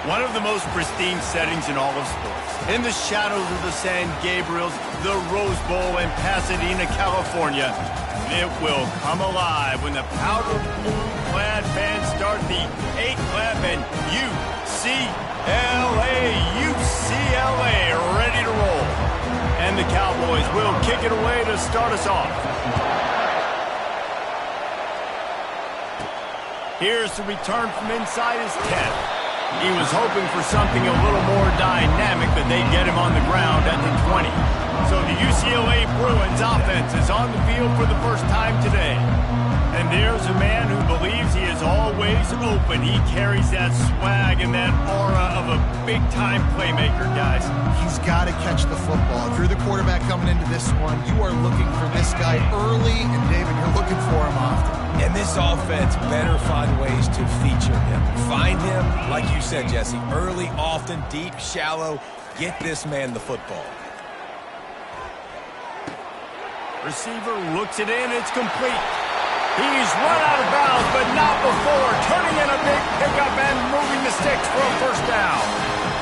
One of the most pristine settings in all of sports. In the shadows of the San Gabriels, the Rose Bowl in Pasadena, California, it will come alive when the powder blue-clad fans start the 8-clap and UCLA ready to roll. And the Cowboys will kick it away to start us off. Here's the return from inside his 10. He was hoping for something a little more dynamic, but they get him on the ground at the 20. So the UCLA Bruins offense is on the field for the first time today. And there's a man who believes he is always open. He carries that swag and that aura of a big-time playmaker, guys. He's got to catch the football. If you're the quarterback coming into this one, you are looking for this guy early, and David, you're looking for him often. And this offense better find ways to feature him. Find him, like you said, Jesse, early, often, deep, shallow. Get this man the football. Receiver looks it in. It's complete. He's run out of bounds, but not before turning in a big pickup and moving the sticks for a first down.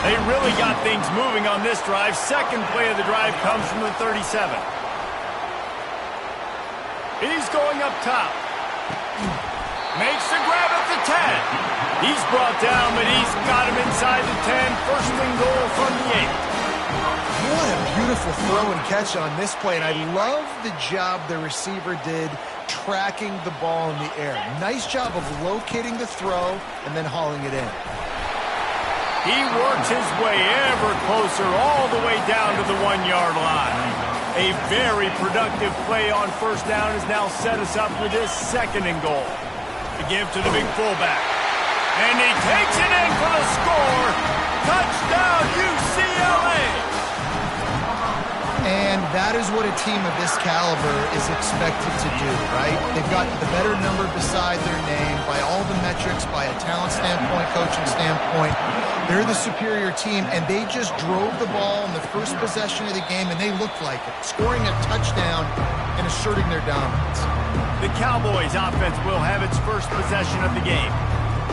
They really got things moving on this drive. Second play of the drive comes from the 37. He's going up top. Makes the grab at the 10. He's brought down, but he's got him inside the 10. First and goal from the 8. What a beautiful throw and catch on this play, and I love the job the receiver did tracking the ball in the air. Nice job of locating the throw and then hauling it in. He works his way ever closer all the way down to the 1-yard line. A very productive play on first down has now set us up for this second and goal. To give to the big fullback. And he takes it in for the score. Touchdown, UCLA! And that is what a team of this caliber is expected to do, right? They've got the better number beside their name by all the metrics, by a talent standpoint, coaching standpoint. They're the superior team, and they just drove the ball in the first possession of the game, and they looked like it, scoring a touchdown and asserting their dominance. The Cowboys offense will have its first possession of the game.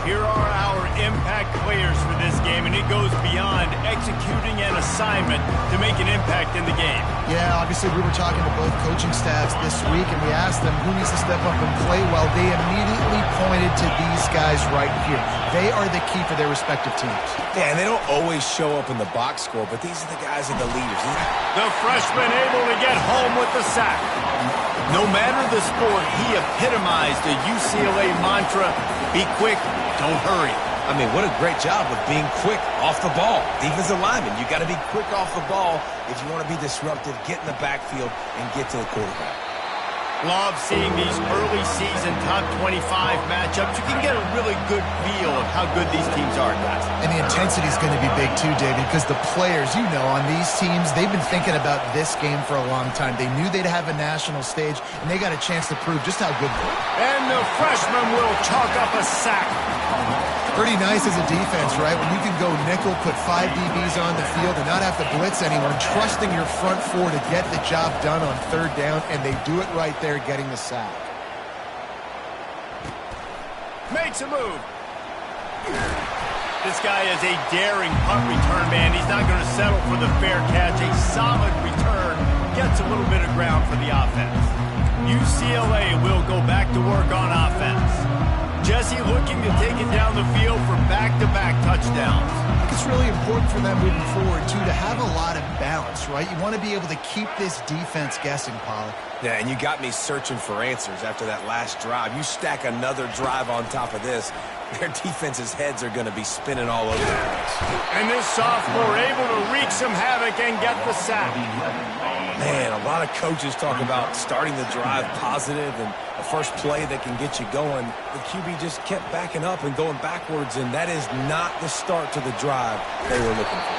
Here are our impact players for this game, and it goes beyond executing an assignment to make an impact in the game. Yeah, obviously we were talking to both coaching staffs this week, and we asked them who needs to step up and play well. They immediately pointed to these guys right here. They are the key for their respective teams. Yeah, and they don't always show up in the box score, but these are the guys that are the leaders. The freshman able to get home with the sack. No matter the sport, he epitomized the UCLA mantra, be quick, don't hurry. I mean, what a great job of being quick off the ball. Defensive lineman, you got to be quick off the ball if you want to be disruptive, get in the backfield, and get to the quarterback. Love seeing these early season top 25 matchups. You can get a really good feel of how good these teams are, guys. And the intensity is going to be big too, David, because the players, you know, on these teams, they've been thinking about this game for a long time. They knew they'd have a national stage, and they got a chance to prove just how good they are. And the freshman will chalk up a sack. Pretty nice as a defense, right? When you can go nickel, put 5 DBs on the field and not have to blitz anyone, trusting your front four to get the job done on third down, and they do it right there, getting the sack. Makes a move. This guy is a daring punt return man. He's not going to settle for the fair catch. A solid return gets a little bit of ground for the offense. UCLA will go back to work on offense. Jesse looking to take it down the field for back-to-back touchdowns. I think it's really important for them moving forward, too, to have a lot of balance, right? You want to be able to keep this defense guessing, Pollock. Yeah, and you got me searching for answers after that last drive. You stack another drive on top of this, their defense's heads are going to be spinning all over the place. And this sophomore able to wreak some havoc and get the sack. Man, a lot of coaches talk about starting the drive positive and a first play that can get you going. The QB just kept backing up and going backwards, and that is not the start to the drive they were looking for.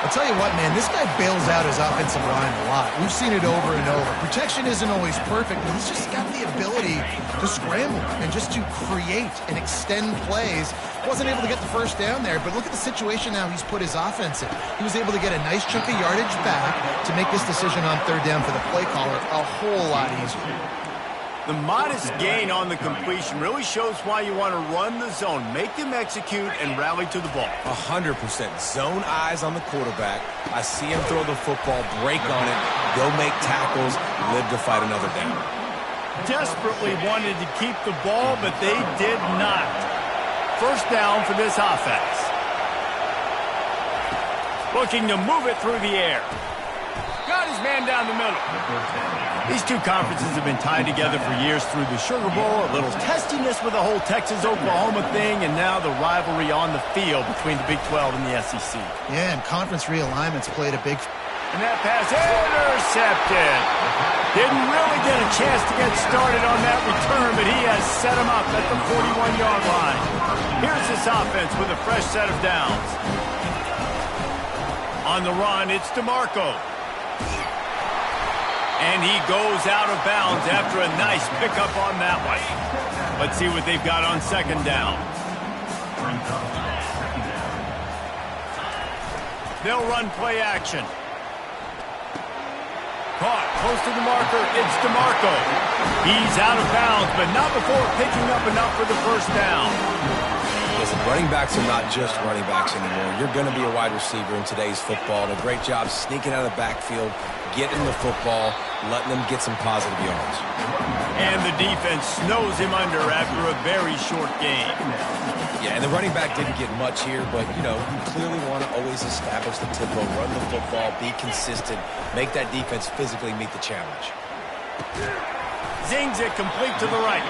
I'll tell you what, man, this guy bails out his offensive line a lot. We've seen it over and over. Protection isn't always perfect, but he's just got the ability to scramble and just to create and extend plays. Wasn't able to get the first down there, but look at the situation now he's put his offense in. He was able to get a nice chunk of yardage back to make this decision on third down for the play caller a whole lot easier. The modest gain on the completion really shows why you want to run the zone, make them execute, and rally to the ball. 100%. Zone eyes on the quarterback. I see him throw the football, break on it, go make tackles, live to fight another down. Desperately wanted to keep the ball, but they did not. First down for this offense. Looking to move it through the air. Got his man down the middle. These two conferences have been tied together for years through the Sugar Bowl, a little testiness with the whole Texas-Oklahoma thing, and now the rivalry on the field between the Big 12 and the SEC. Yeah, and conference realignments played a big... And that pass intercepted. Didn't really get a chance to get started on that return, but he has set him up at the 41-yard line. Here's this offense with a fresh set of downs. On the run, it's DeMarco. And he goes out of bounds after a nice pickup on that one. Let's see what they've got on second down. They'll run play action. Caught close to the marker. It's DeMarco. He's out of bounds, but not before picking up enough for the first down. Listen, running backs are not just running backs anymore. You're going to be a wide receiver in today's football. And a great job sneaking out of the backfield, getting the football, letting them get some positive yards. And the defense snows him under after a very short game. Yeah, and the running back didn't get much here, but, you clearly want to always establish the tempo, run the football, be consistent, make that defense physically meet the challenge. Zings it complete to the right.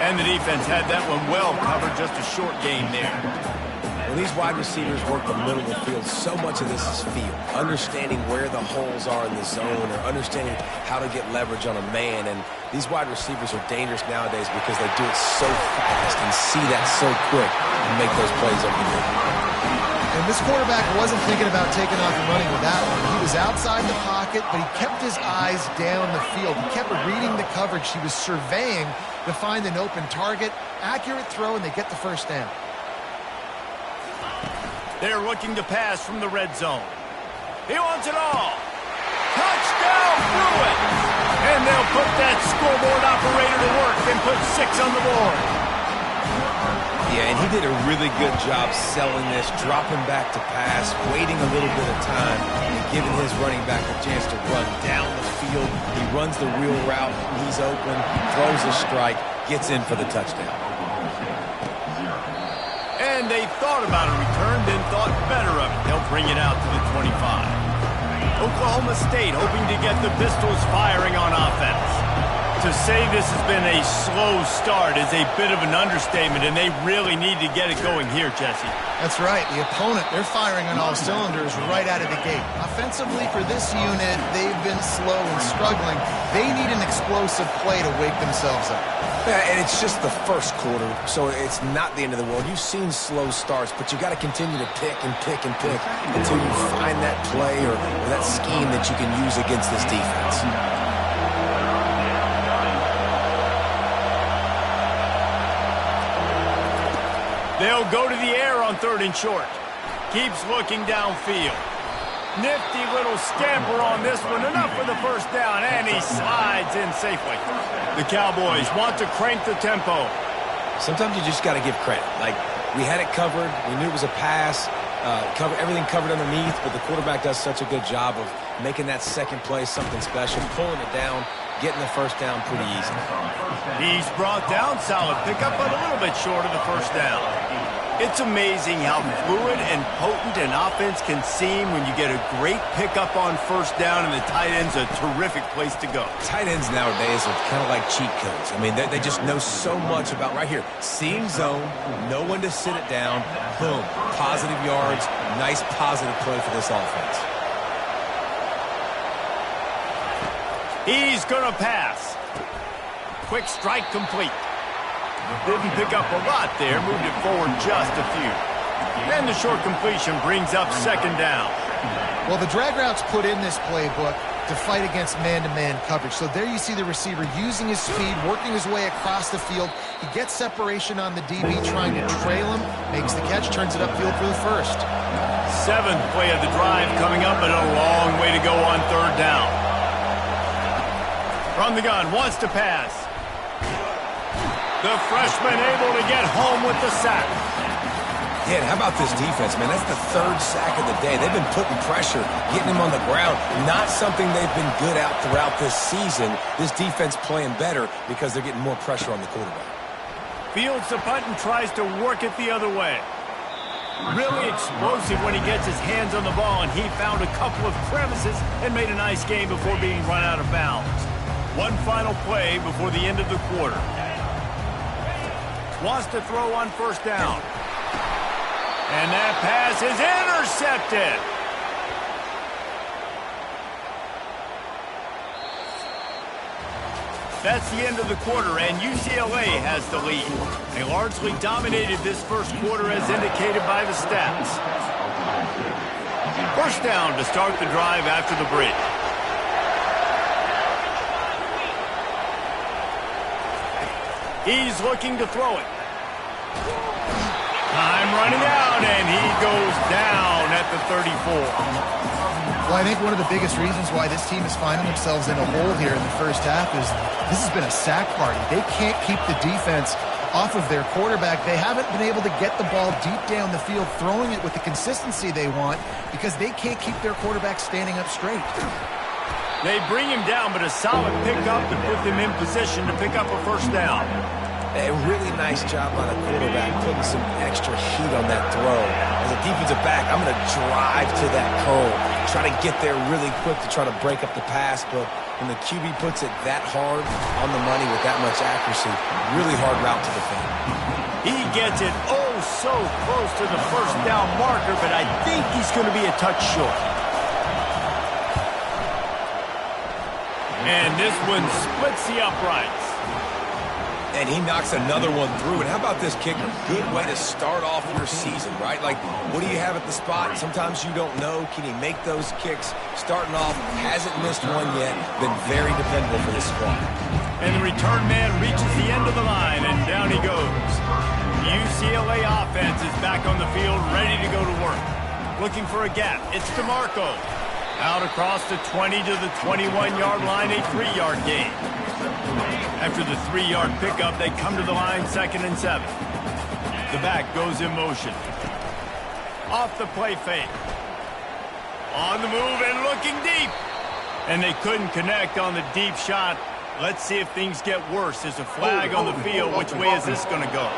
And the defense had that one well covered, just a short game there. When these wide receivers work the middle of the field, so much of this is feel. Understanding where the holes are in the zone or understanding how to get leverage on a man. And these wide receivers are dangerous nowadays because they do it so fast and see that so quick and make those plays over the middle. And this quarterback wasn't thinking about taking off and running with that one. He was outside the pocket, but he kept his eyes down the field. He kept reading the coverage. He was surveying to find an open target. Accurate throw, and they get the first down. They're looking to pass from the red zone. He wants it all. Touchdown, Bruins! And they'll put that scoreboard operator to work and put 6 on the board. Yeah, and he did a really good job selling this, dropping back to pass, waiting a little bit of time, and giving his running back a chance to run down the field. He runs the wheel route, he's open, throws a strike, gets in for the touchdown. And they thought about a return, then thought better of it. They'll bring it out to the 25. Oklahoma State hoping to get the Pistols firing on offense. To say this has been a slow start is a bit of an understatement, and they really need to get it going here, Jesse. That's right. The opponent, they're firing on all cylinders right out of the gate. Offensively, for this unit, they've been slow and struggling. They need an explosive play to wake themselves up. Yeah, and it's just the first quarter, so it's not the end of the world. You've seen slow starts, but you got to continue to pick and pick and pick until you find that play or that scheme that you can use against this defense. They'll go to the air on 3rd and short. Keeps looking downfield. Nifty little scamper on this one. Enough for the first down, and he slides in safely. The Cowboys want to crank the tempo. Sometimes you just got to give credit. Like, we had it covered. We knew it was a pass. Everything covered underneath, but the quarterback does such a good job of making that second play something special, pulling it down, getting the first down pretty easy. He's brought down, solid pickup, but a little bit short of the first down. It's amazing how fluid and potent an offense can seem when you get a great pickup on first down, and the tight end's a terrific place to go. Tight ends nowadays are kind of like cheat codes. I mean, they just know so much about right here. Seeing zone, know when to sit it down, boom, positive yards, nice positive play for this offense. He's going to pass. Quick strike complete. Didn't pick up a lot there, moved it forward just a few. And the short completion brings up second down. Well, the drag routes put in this playbook to fight against man-to-man coverage. So there you see the receiver using his speed, working his way across the field. He gets separation on the DB, trying to trail him, makes the catch, turns it upfield for the first. 7th play of the drive coming up, and a long way to go on 3rd down. From the gun, wants to pass. The freshman able to get home with the sack. Yeah, and how about this defense, man? That's the third sack of the day. They've been putting pressure, getting him on the ground. Not something they've been good at throughout this season. This defense playing better because they're getting more pressure on the quarterback. Fields the punt and tries to work it the other way. Really explosive when he gets his hands on the ball, and he found a couple of crevices and made a nice game before being run out of bounds. One final play before the end of the quarter. Wants to throw on first down. And that pass is intercepted. That's the end of the quarter, and UCLA has the lead. They largely dominated this first quarter as indicated by the stats. First down to start the drive after the break. He's looking to throw it. Time running out, and he goes down at the 34. Well, I think one of the biggest reasons why this team is finding themselves in a hole here in the first half is this has been a sack party. They can't keep the defense off of their quarterback. They haven't been able to get the ball deep down the field, throwing it with the consistency they want because they can't keep their quarterback standing up straight. They bring him down, but a solid pickup to put them in position to pick up a first down. A really nice job by the quarterback, putting some extra heat on that throw. As a defensive back, I'm going to drive to that curl, try to get there really quick to try to break up the pass, but when the QB puts it that hard on the money with that much accuracy, really hard route to defend. He gets it oh so close to the first down marker, but I think he's going to be a touch short. And this one splits the uprights. And he knocks another one through. And how about this kicker? Good way to start off your season, right? Like, what do you have at the spot? Sometimes you don't know. Can he make those kicks? Starting off, hasn't missed one yet. Been very dependable for this squad. And the return man reaches the end of the line, and down he goes. The UCLA offense is back on the field, ready to go to work. Looking for a gap. It's DeMarco. Out across the 20 to the 21-yard line, a 3-yard gain. After the 3-yard pickup, they come to the line 2nd and 7. The back goes in motion. Off the play fake. On the move and looking deep. And they couldn't connect on the deep shot. Let's see if things get worse. There's a flag on the field. Which way is this going to go?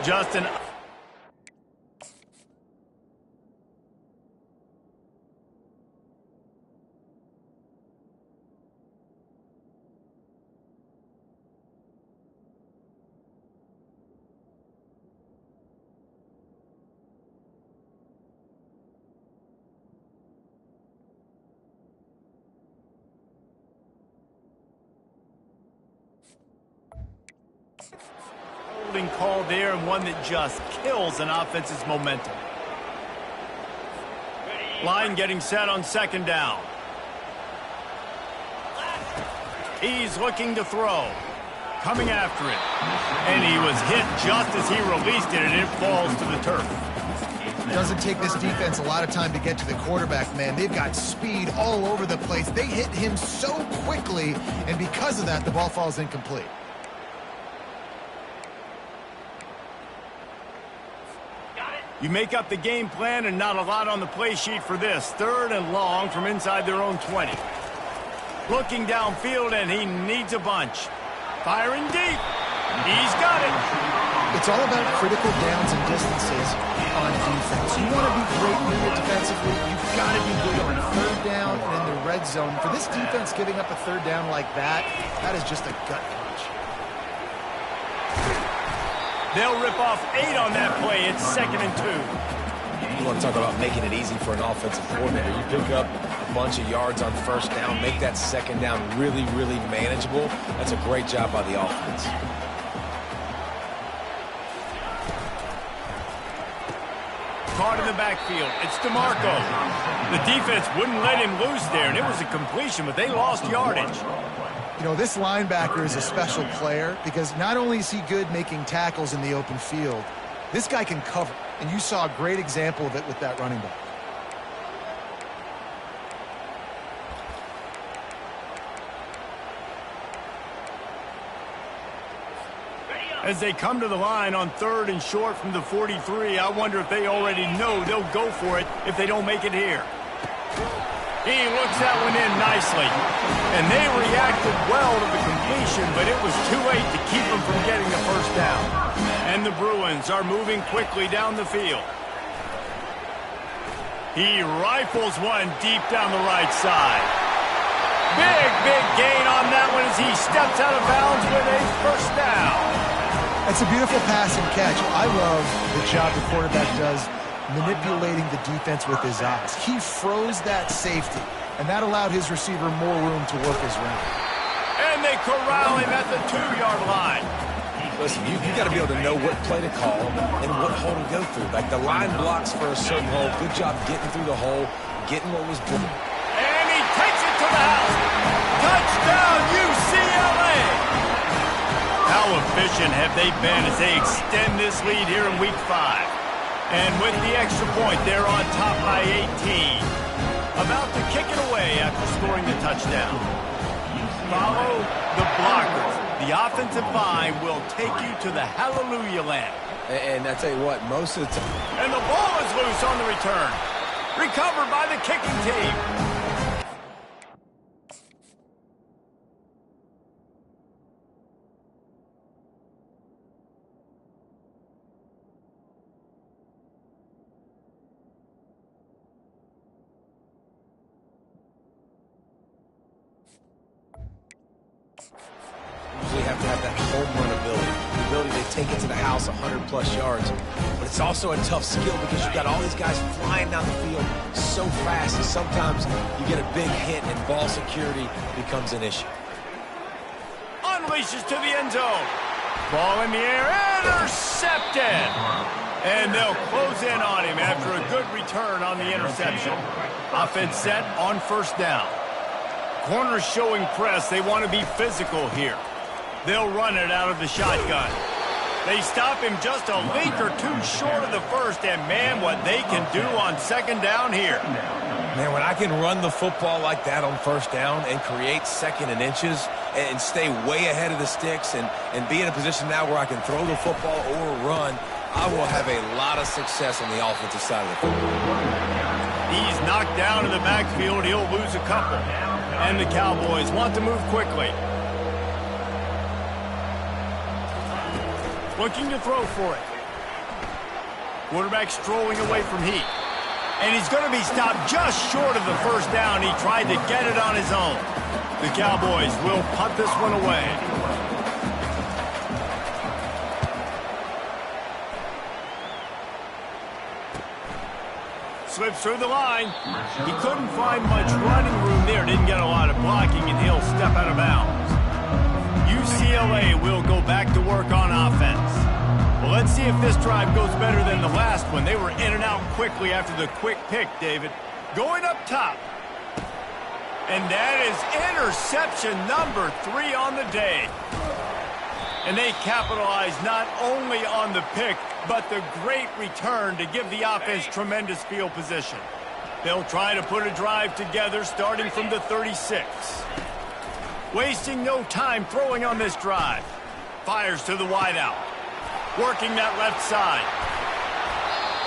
Justin. Holding call there, and one that just kills an offense's momentum. Line getting set on 2nd down. He's looking to throw. Coming after it. And he was hit just as he released it, and it falls to the turf. It doesn't take this defense a lot of time to get to the quarterback, man. They've got speed all over the place. They hit him so quickly, and because of that, the ball falls incomplete. You make up the game plan and not a lot on the play sheet for this. 3rd and long from inside their own 20. Looking downfield, and he needs a bunch. Firing deep. He's got it. It's all about critical downs and distances on defense. You want to be great unit defensively, you've got to be good on 3rd down and in the red zone. For this defense giving up a 3rd down like that, that is just a gut punch. They'll rip off 8 on that play. It's 2nd and 2. You want to talk about making it easy for an offensive coordinator. You pick up a bunch of yards on 1st down, make that 2nd down really, really manageable. That's a great job by the offense. Caught in the backfield. It's DeMarco. The defense wouldn't let him loose there, and it was a completion, but they lost yardage. You know, this linebacker is a special player because not only is he good making tackles in the open field, this guy can cover. And you saw a great example of it with that running back. As they come to the line on 3rd and short from the 43, I wonder if they already know they'll go for it if they don't make it here. He looks that one in nicely. And they reacted well to the completion, but it was too late to keep them from getting the first down. And the Bruins are moving quickly down the field. He rifles one deep down the right side. Big gain on that one as he steps out of bounds with a first down. It's a beautiful pass and catch. I love the job the quarterback does manipulating the defense with his eyes. He froze that safety, and that allowed his receiver more room to work his route. And they corral him at the 2-yard line. Listen, you got to be able to know what play to call and what hole to go through. Like the line blocks for a certain hole. Good job getting through the hole, getting what was due. And he takes it to the house. Touchdown, UCLA! How efficient have they been as they extend this lead here in Week 5? And with the extra point, they're on top by 18. About to kick it away after scoring the touchdown. Follow the blockers. The offensive line will take you to the hallelujah land. And I tell you what, most of the time. And the ball is loose on the return. Recovered by the kicking team. Usually have to have that home run ability, the ability to take it to the house 100-plus yards. But it's also a tough skill because you've got all these guys flying down the field so fast, and sometimes you get a big hit and ball security becomes an issue. Unleashes to the end zone. Ball in the air, intercepted. And they'll close in on him after a good return on the interception. Offense set on first down. Corners showing press. They want to be physical here. They'll run it out of the shotgun. They stop him just a link or two short of the first, and man, what they can do on second down here. Man, when I can run the football like that on first down and create second and inches and stay way ahead of the sticks and be in a position now where I can throw the football or run, I will have a lot of success on the offensive side of the football. He's knocked down in the backfield. He'll lose a couple. And the Cowboys want to move quickly. Looking to throw for it. Quarterback strolling away from heat. And he's going to be stopped just short of the first down. He tried to get it on his own. The Cowboys will punt this one away. Slips through the line. He couldn't find much running room there. Didn't get a lot of blocking, and he'll step out of bounds. UCLA will go back to work on offense. Well, let's see if this drive goes better than the last one. They were in and out quickly after the quick pick, David. Going up top. And that is interception number 3 on the day. And they capitalize not only on the pick, but the great return to give the offense tremendous field position. They'll try to put a drive together starting from the 36. Wasting no time throwing on this drive. Fires to the wideout. Working that left side.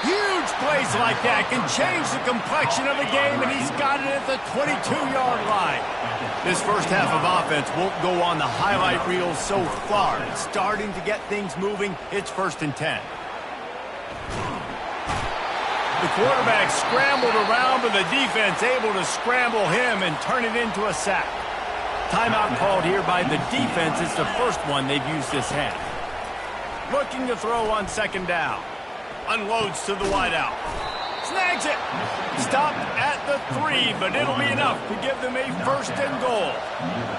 Huge plays like that can change the complexion of a game, and he's got it at the 22-yard line. This first half of offense won't go on the highlight reel so far. It's starting to get things moving. It's 1st and 10. The quarterback scrambled around, but the defense able to scramble him and turn it into a sack. Timeout called here by the defense. It's the first one they've used this half. Looking to throw on second down. Unloads to the wideout. Snags it. Stopped at the 3, but it'll be enough to give them a 1st and goal.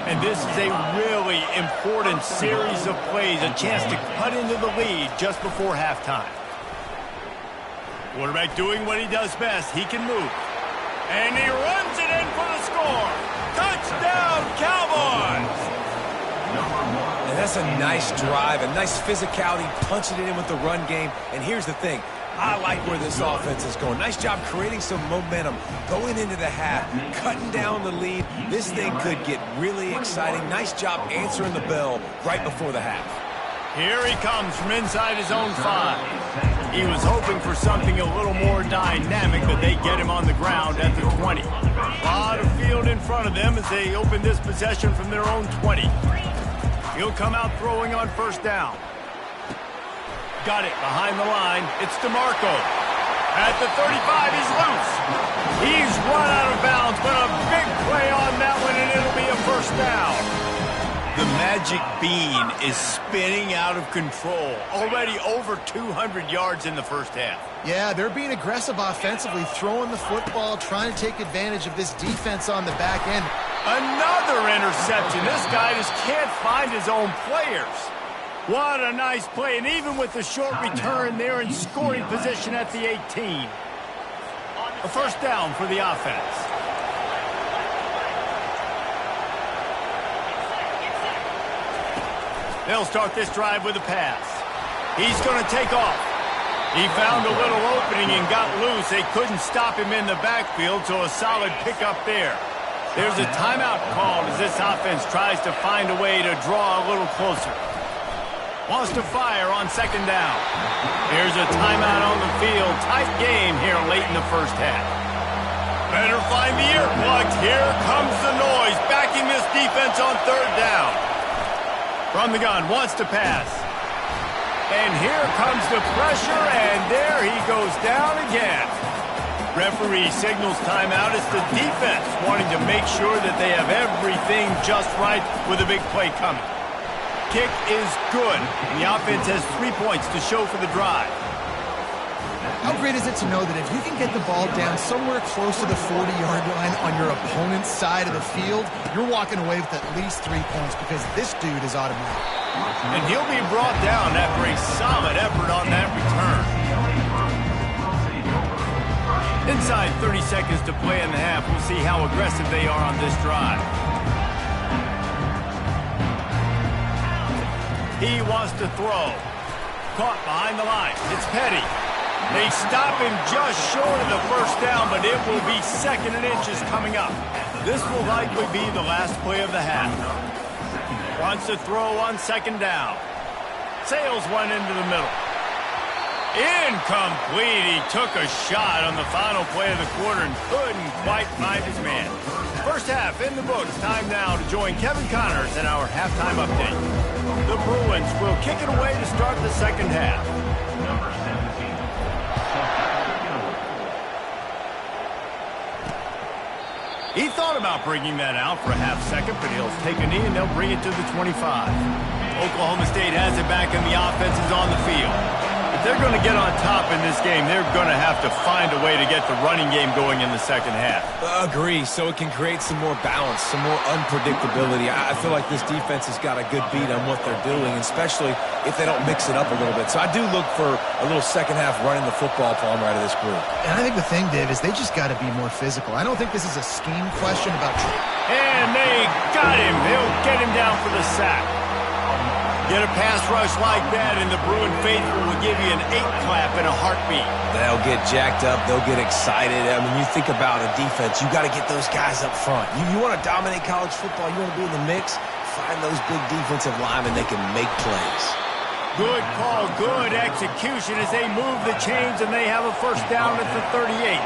And this is a really important series of plays, a chance to cut into the lead just before halftime. Quarterback doing what he does best. He can move. And he runs it in for the score. Touchdown, Cowboys! And that's a nice drive, a nice physicality, punching it in with the run game. And here's the thing. I like where this offense is going. Nice job creating some momentum, going into the half, cutting down the lead. This thing could get really exciting. Nice job answering the bell right before the half. Here he comes from inside his own 5. He was hoping for something a little more dynamic, that they get him on the ground at the 20. A lot of field in front of them as they open this possession from their own 20. He'll come out throwing on first down. Got it behind the line. It's DeMarco. At the 35, he's loose. He's run out of bounds, but a big play on that one, and it'll be a first down. The magic bean is spinning out of control. Already over 200 yards in the first half. Yeah, they're being aggressive offensively, throwing the football, trying to take advantage of this defense on the back end. Another interception. This guy just can't find his own players. What a nice play, and even with the short return, they're in scoring position at the 18. A first down for the offense. They'll start this drive with a pass. He's going to take off. He found a little opening and got loose. They couldn't stop him in the backfield, so a solid pickup there. There's a timeout called as this offense tries to find a way to draw a little closer. Wants to fire on second down. Here's a timeout on the field. Tight game here late in the first half. Better find the earplugs. Here comes the noise, backing this defense on third down. From the gun, wants to pass. And here comes the pressure, and there he goes down again. Referee signals timeout. It's the defense wanting to make sure that they have everything just right with a big play coming. Kick is good, and the offense has 3 points to show for the drive. How great is it to know that if you can get the ball down somewhere close to the 40-yard line on your opponent's side of the field, you're walking away with at least 3 points because this dude is automatic. And he'll be brought down after a solid effort on that return. Inside 30 seconds to play in the half. We'll see how aggressive they are on this drive. He wants to throw. Caught behind the line. It's Petty. They stop him just short of the first down, but it will be 2nd and inches coming up. This will likely be the last play of the half. Wants to throw on second down. Sails one into the middle. Incomplete. He took a shot on the final play of the quarter and couldn't quite find his man. First half in the books. Time now to join Kevin Connors in our halftime update. The Bruins will kick it away to start the second half. He thought about bringing that out for a half second, but he'll take a knee and they'll bring it to the 25. Oklahoma State has it back and the offense is on the field. If they're going to get on top in this game, they're going to have to find a way to get the running game going in the second half. Agree, so it can create some more balance, some more unpredictability. I feel like this defense has got a good beat on what they're doing, especially if they don't mix it up a little bit. So I do look for a little second half running the football palm right of this group. And I think the thing, Dave, is they just got to be more physical. I don't think this is a scheme question about... And they got him. They'll get him down for the sack. Get a pass rush like that, and the Bruin faithful will give you an 8-clap in a heartbeat. They'll get jacked up. They'll get excited. I mean, you think about a defense, you got to get those guys up front. You want to dominate college football, you want to be in the mix, find those big defensive linemen, they can make plays. Good call, good execution as they move the chains, and they have a first down at the 38.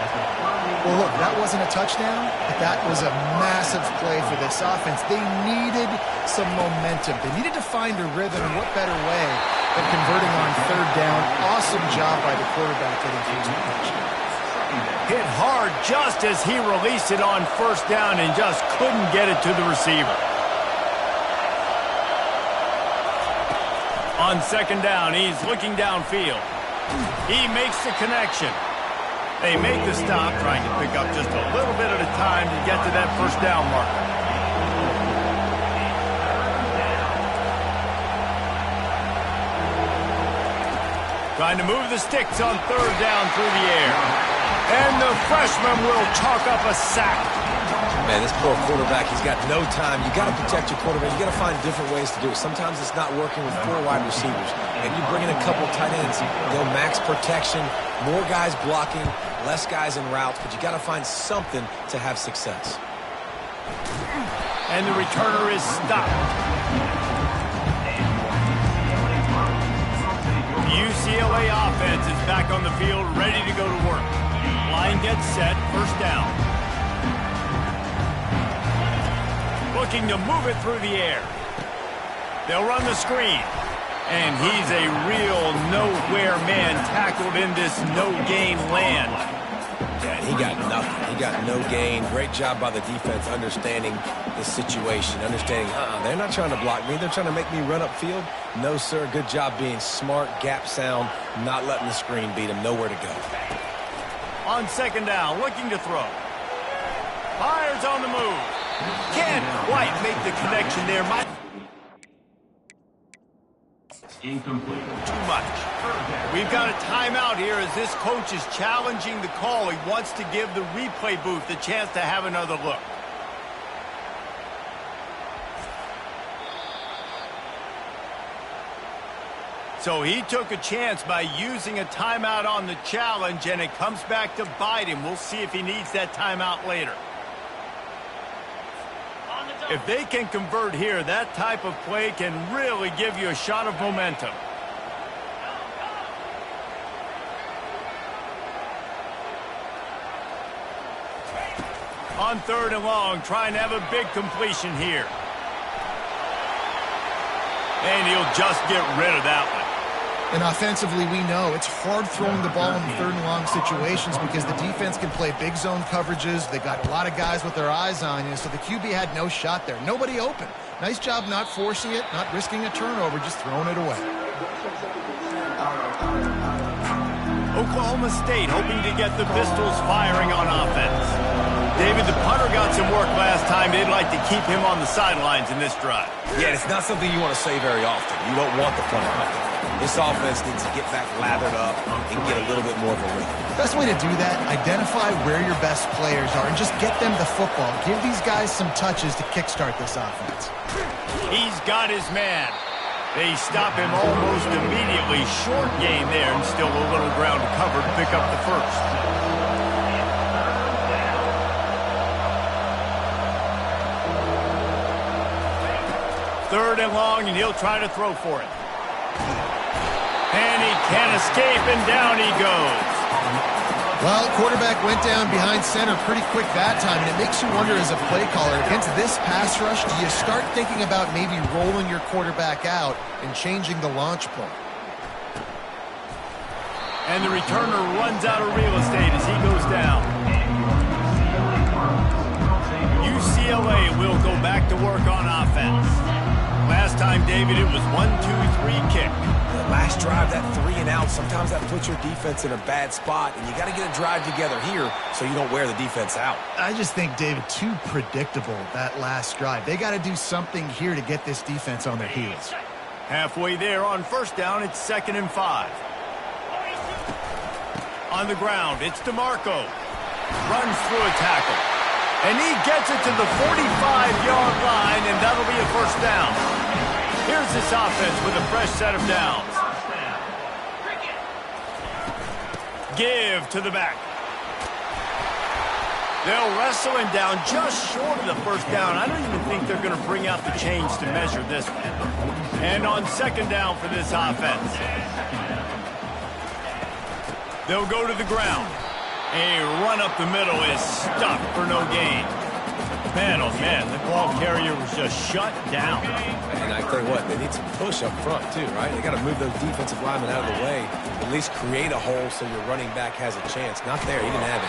Well, look, that wasn't a touchdown, but that was a massive play for this offense. They needed some momentum. They needed to find a rhythm, and what better way than converting on third down. Awesome job by the quarterback getting through his protection. Hit hard just as he released it on first down and just couldn't get it to the receiver. On second down, he's looking downfield. He makes the connection. They make the stop, trying to pick up just a little bit at a time to get to that first down marker. Trying to move the sticks on third down through the air. And the freshman will chalk up a sack. Man, this poor quarterback, he's got no time. You got to protect your quarterback. You got to find different ways to do it. Sometimes it's not working with 4 wide receivers. Maybe you bring in a couple tight ends, go max protection, more guys blocking, less guys in routes, but you got to find something to have success. And the returner is stopped. UCLA offense is back on the field, ready to go to work. Line gets set, first down. Looking to move it through the air. They'll run the screen. And he's a real nowhere man tackled in this no-gain land. Yeah, he got nothing. He got no gain. Great job by the defense understanding the situation, understanding, they're not trying to block me. They're trying to make me run upfield. No, sir. Good job being smart, gap sound, not letting the screen beat him. Nowhere to go. On second down, looking to throw. Fires on the move. Can't quite make the connection there. Incomplete. Too much. We've got a timeout here as this coach is challenging the call. He wants to give the replay booth the chance to have another look. So he took a chance by using a timeout on the challenge, and it comes back to bite him. We'll see if he needs that timeout later. If they can convert here, that type of play can really give you a shot of momentum. On third and long, trying to have a big completion here. And he'll just get rid of that one. And offensively, we know it's hard throwing the ball in third and long situations because the defense can play big zone coverages. They got a lot of guys with their eyes on you, so the QB had no shot there. Nobody open. Nice job not forcing it, not risking a turnover, just throwing it away. Oklahoma State hoping to get the Pistols firing on offense. David, the punter got some work last time. They'd like to keep him on the sidelines in this drive. Yeah, it's not something you want to say very often. You don't want the punter out there. This offense needs to get back lathered up and get a little bit more of a rhythm. Best way to do that, identify where your best players are and just get them the football. Give these guys some touches to kickstart this offense. He's got his man. They stop him almost immediately. Short gain there and still a little ground to cover to pick up the first. Third and long, and he'll try to throw for it. And he can't escape, and down he goes. Well, quarterback went down behind center pretty quick that time, and it makes you wonder as a play caller, against this pass rush, do you start thinking about maybe rolling your quarterback out and changing the launch point? And the returner runs out of real estate as he goes down. UCLA will go back to work on offense. Last time, David, it was 1-2-3 kick. Last drive, that 3 and out, sometimes that puts your defense in a bad spot, and you got to get a drive together here so you don't wear the defense out. I just think, David, too predictable, that last drive. They got to do something here to get this defense on their heels. Halfway there on first down, it's 2nd and 5. On the ground, it's DeMarco. Runs through a tackle. And he gets it to the 45-yard line, and that'll be a first down. Here's this offense with a fresh set of downs. Give to the back. They'll wrestle him down just short of the first down. I don't even think they're going to bring out the chains to measure this one. And on second down for this offense. They'll go to the ground. A run up the middle is stuck for no gain. Man, oh man, the ball carrier was just shut down. And I tell you what, they need some push up front too, right? They got to move those defensive linemen out of the way, at least create a hole so your running back has a chance. Not there, he didn't have it.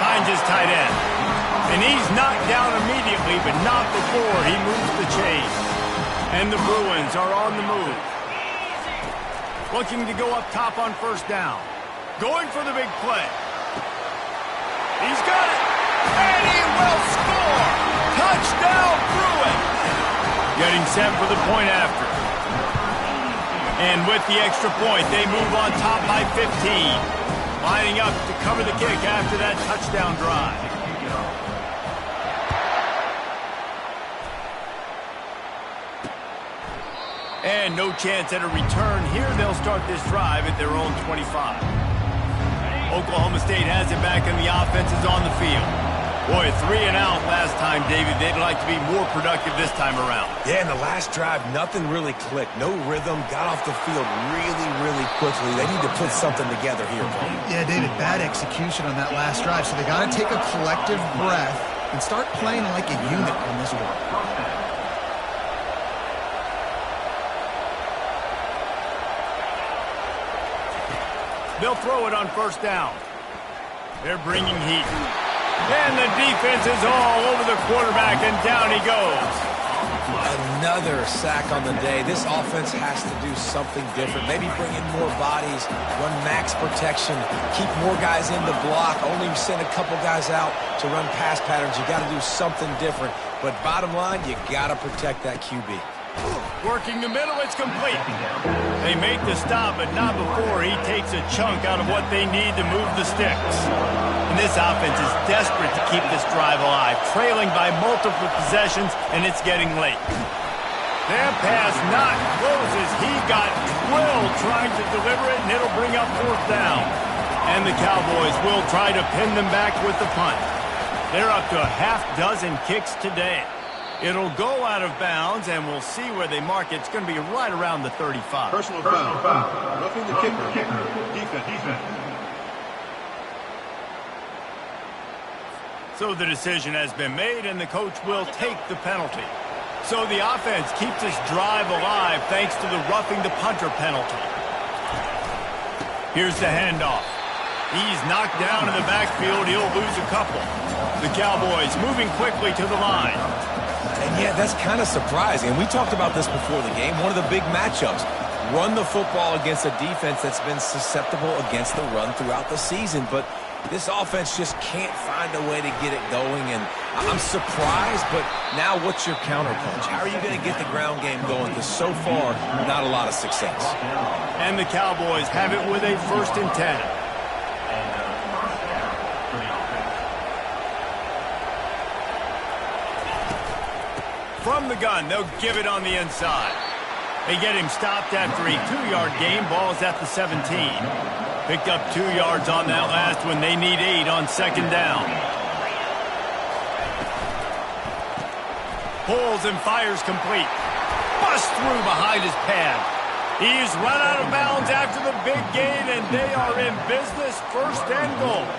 Finds his tight end. And he's knocked down immediately, but not before he moves the chain. And the Bruins are on the move. Looking to go up top on first down. Going for the big play. He's got it. And he will score. Touchdown, Bruins. Getting set for the point after. And with the extra point, they move on top by 15. Lining up to cover the kick after that touchdown drive. And no chance at a return here. They'll start this drive at their own 25. Oklahoma State has it back, and the offense is on the field. Boy, 3 and out last time, David. They'd like to be more productive this time around. Yeah, in the last drive, nothing really clicked. No rhythm. Got off the field really, really quickly. They need to put something together here, Paul. Yeah, David, bad execution on that last drive. So they got to take a collective breath and start playing like a unit on this one. They'll throw it on first down. They're bringing heat. And the defense is all over the quarterback, and down he goes. Another sack on the day. This offense has to do something different. Maybe bring in more bodies, run max protection, keep more guys in the block, only send a couple guys out to run pass patterns. You got to do something different. But bottom line, you got to protect that QB. Working the middle, it's complete. They make the stop, but not before he takes a chunk out of what they need to move the sticks. And this offense is desperate to keep this drive alive, trailing by multiple possessions, and it's getting late. Their pass not closes. He got drilled trying to deliver it, and it'll bring up fourth down. And the Cowboys will try to pin them back with the punt. They're up to a half dozen kicks today. It'll go out of bounds, and we'll see where they mark it. It's going to be right around the 35. Personal foul. Roughing the kicker. Defense. So the decision has been made, and the coach will take the penalty. So the offense keeps this drive alive thanks to the roughing the punter penalty. Here's the handoff. He's knocked down in the backfield. He'll lose a couple. The Cowboys moving quickly to the line. And yeah, that's kind of surprising. And we talked about this before the game. One of the big matchups. Run the football against a defense that's been susceptible against the run throughout the season. But this offense just can't find a way to get it going. And I'm surprised, but now what's your counterpunch? How are you going to get the ground game going? Because so far, not a lot of success. And the Cowboys have it with a 1st and 10. From the gun, they'll give it on the inside. They get him stopped after a 2-yard gain. Ball's at the 17. Picked up 2 yards on that last one. They need 8 on 2nd down. Pulls and fires complete. Bust through behind his pad. He's run out of bounds after the big gain, and they are in business. 1st and goal.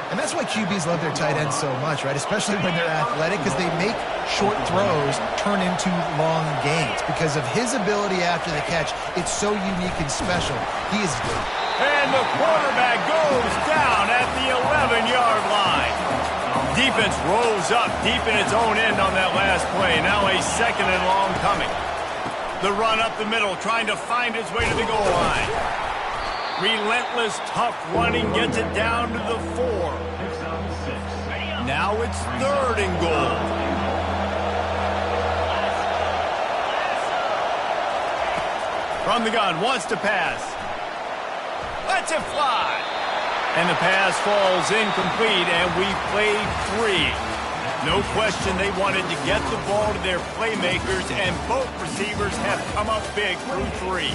And that's why QBs love their tight ends so much, right? Especially when they're athletic, because they make short throws turn into long gains. Because of his ability after the catch, it's so unique and special. He is good. And the quarterback goes down at the 11-yard line. Defense rolls up deep in its own end on that last play. Now a 2nd and long coming. The run up the middle, trying to find his way to the goal line. Relentless, tough running gets it down to the 4. Now it's 3rd and goal. From the gun, wants to pass. Lets it fly. And the pass falls incomplete, and we played 3. No question they wanted to get the ball to their playmakers, and both receivers have come up big through 3.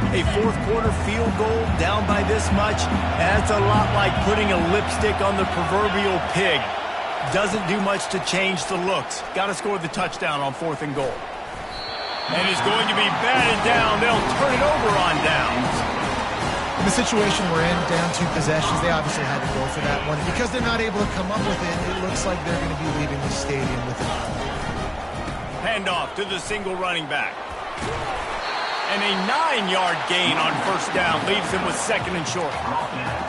A 4th quarter field goal down by this much, that's a lot like putting a lipstick on the proverbial pig. Doesn't do much to change the looks. Got to score the touchdown on 4th and goal. And it's going to be batted down. They'll turn it over on downs. In the situation we're in, down 2 possessions, they obviously had to go for that one. Because they're not able to come up with it, it looks like they're going to be leaving the stadium with it. Handoff to the single running back. And a 9-yard gain on 1st down leaves him with 2nd and short.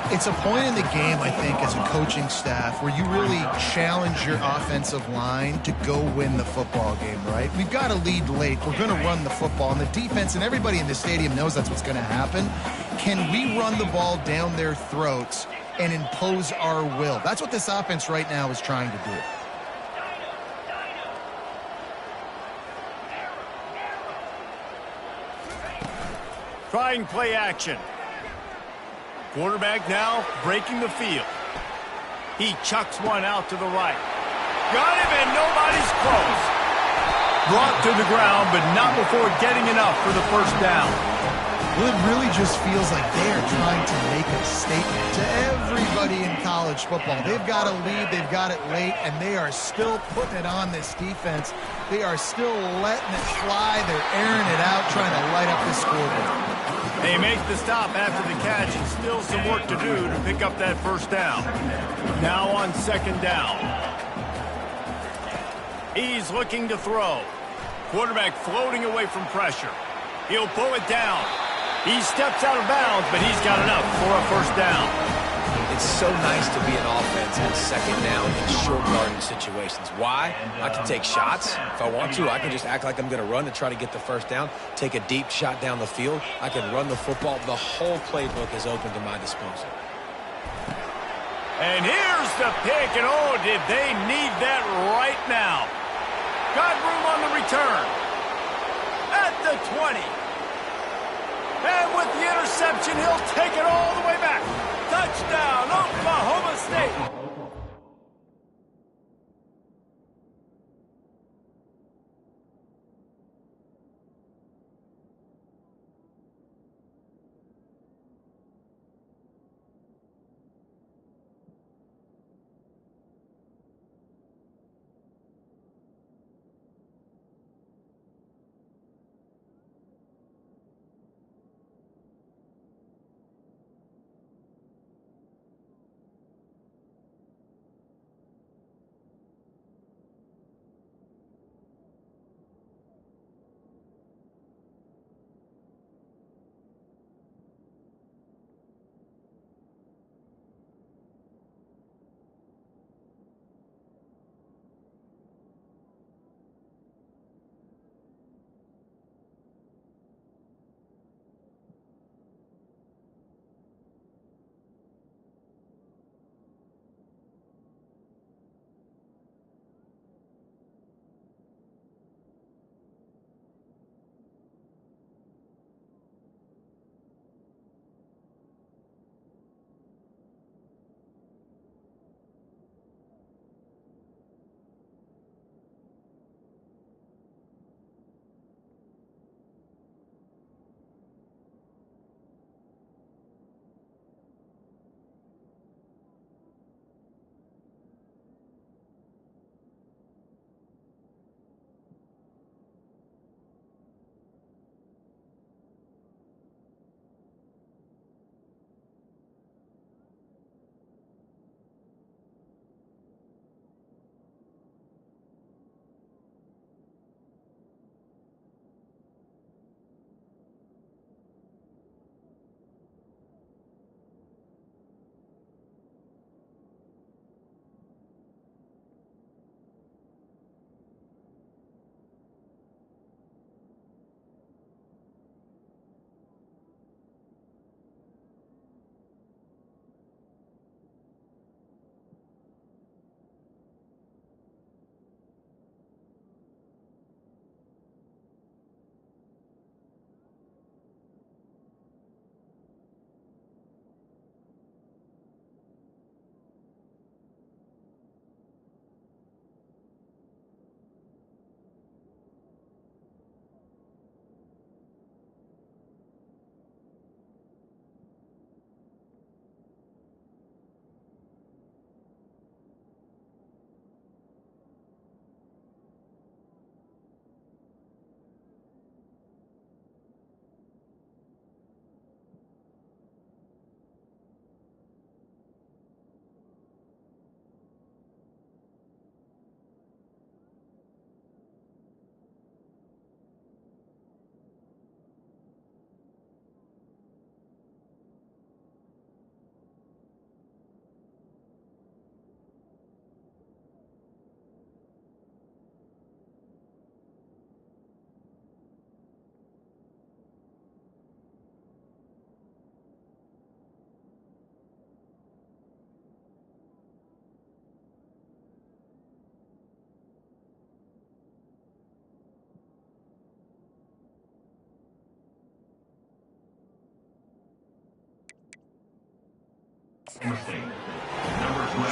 It's a point in the game, I think, as a coaching staff, where you really challenge your offensive line to go win the football game, right? We've got to lead late. We're going to run the football. And the defense and everybody in the stadium knows that's what's going to happen. Can we run the ball down their throats and impose our will? That's what this offense right now is trying to do. Trying play action. Quarterback now breaking the field. He chucks one out to the right. Got him, and nobody's close. Brought to the ground, but not before getting enough for the 1st down. Well, it really just feels like they are trying to make a statement to everybody in college football. They've got a lead, they've got it late, and they are still putting it on this defense. They are still letting it fly. They're airing it out, trying to light up this scoreboard. They make the stop after the catch, and still some work to do to pick up that first down. Now on second down. He's looking to throw. Quarterback floating away from pressure. He'll pull it down. He steps out of bounds, but he's got enough for a first down. It's so nice to be an offense on second down in short yardage situations. Why? I can take shots. If I want to, I can just act like I'm going to run and try to get the first down, take a deep shot down the field. I can run the football. The whole playbook is open to my disposal. And here's the pick, and oh, did they need that right now. Got room on the return. At the 20. And with the interception, he'll take it all the way back. Touchdown, Oklahoma State.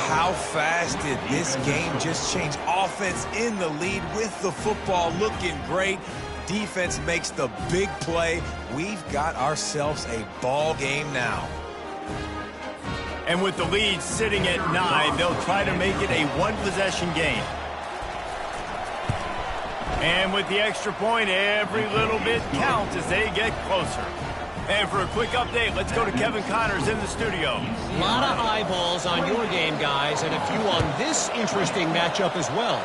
How fast did this game just change? Offense in the lead with the football looking great. defense makes the big play. We've got ourselves a ball game now. And with the lead sitting at 9, they'll try to make it a one-possession game. And with the extra point, every little bit counts as they get closer. And for a quick update, let's go to Kevin Connors in the studio. A lot of eyeballs on your game, guys, and a few on this interesting matchup as well.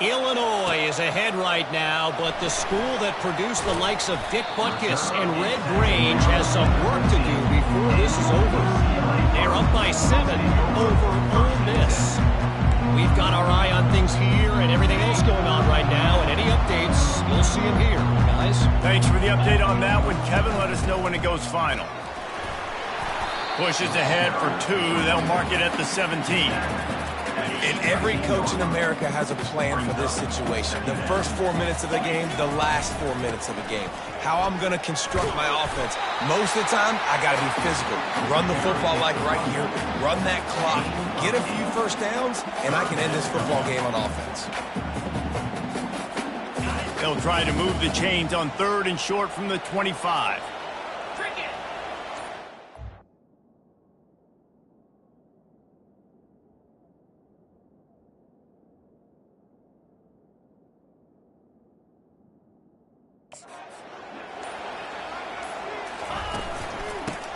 Illinois is ahead right now, but the school that produced the likes of Dick Butkus and Red Grange has some work to do before this is over. They're up by 7 over Ole Miss. We've got our eye on things here and everything else going on right now, and any updates, you'll see them here, guys. Thanks for the update on that one, Kevin. Let us know when it goes final. Pushes ahead for 2. They'll mark it at the 17. And every coach in America has a plan for this situation. The first 4 minutes of the game, the last 4 minutes of the game. How I'm going to construct my offense. Most of the time, I got to be physical. Run the football like right here. Run that clock. Get a few first downs, and I can end this football game on offense. They'll try to move the chains on 3rd and short from the 25.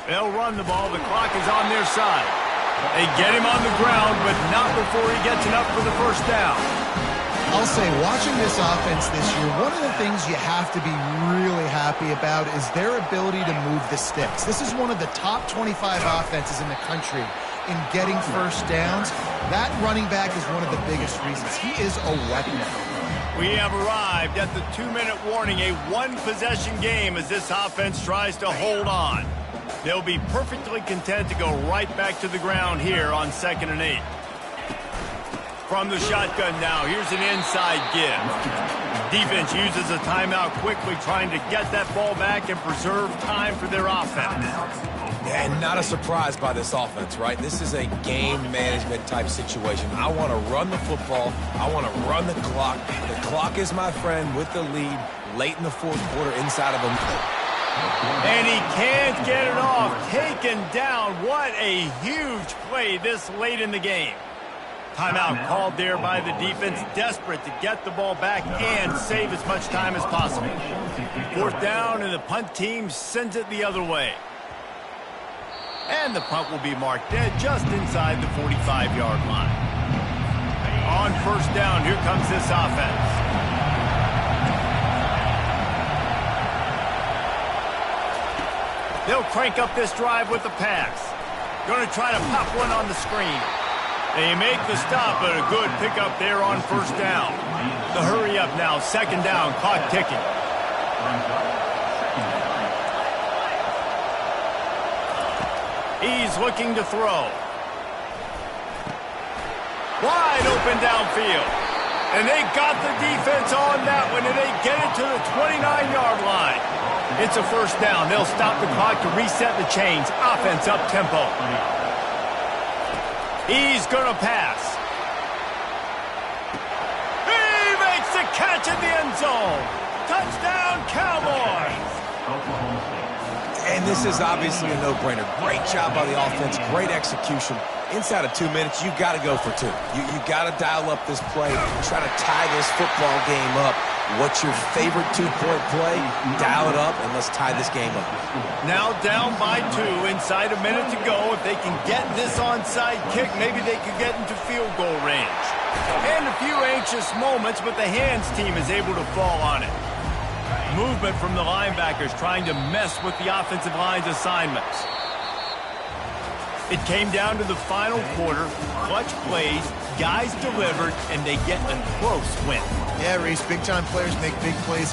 They'll run the ball. The clock is on their side. They get him on the ground, but not before he gets enough for the first down. I'll say, watching this offense this year, one of the things you have to be really happy about is their ability to move the sticks. This is one of the top 25 offenses in the country in getting first downs. That running back is one of the biggest reasons. He is a weapon. We have arrived at the 2-minute warning, a one-possession game as this offense tries to hold on. They'll be perfectly content to go right back to the ground here on 2nd and 8. From the shotgun now, here's an inside give. Defense uses a timeout quickly, trying to get that ball back and preserve time for their offense. And not a surprise by this offense, right? This is a game management type situation. I want to run the football. I want to run the clock. The clock is my friend with the lead late in the 4th quarter inside of a minute. And he can't get it off. Taken down. What a huge play this late in the game. Timeout called there by the defense, desperate to get the ball back and save as much time as possible. 4th down, and the punt team sends it the other way. And the punt will be marked dead just inside the 45-yard line. On 1st down, here comes this offense. They'll crank up this drive with the pass. Going to try to pop one on the screen. They make the stop, but a good pickup there on 1st down. The hurry up now, 2nd down, clock ticking. He's looking to throw. Wide open downfield. And they got the defense on that one, and they get it to the 29-yard line. It's a 1st down. They'll stop the clock to reset the chains. Offense up tempo. He's going to pass. He makes the catch in the end zone. Touchdown, Cowboys. And this is obviously a no-brainer. Great job by the offense. Great execution. Inside of 2 minutes, you got to go for 2. You got to dial up this play, try to tie this football game up. What's your favorite 2-point play? Dial it up, and let's tie this game up. Now down by 2, inside a minute to go. If they can get this onside kick, maybe they could get into field goal range. And a few anxious moments, but the hands team is able to fall on it. Movement from the linebackers trying to mess with the offensive line's assignments. It came down to the final quarter. Clutch plays, guys delivered, and they get a close win. Yeah, Reese, big-time players make big plays.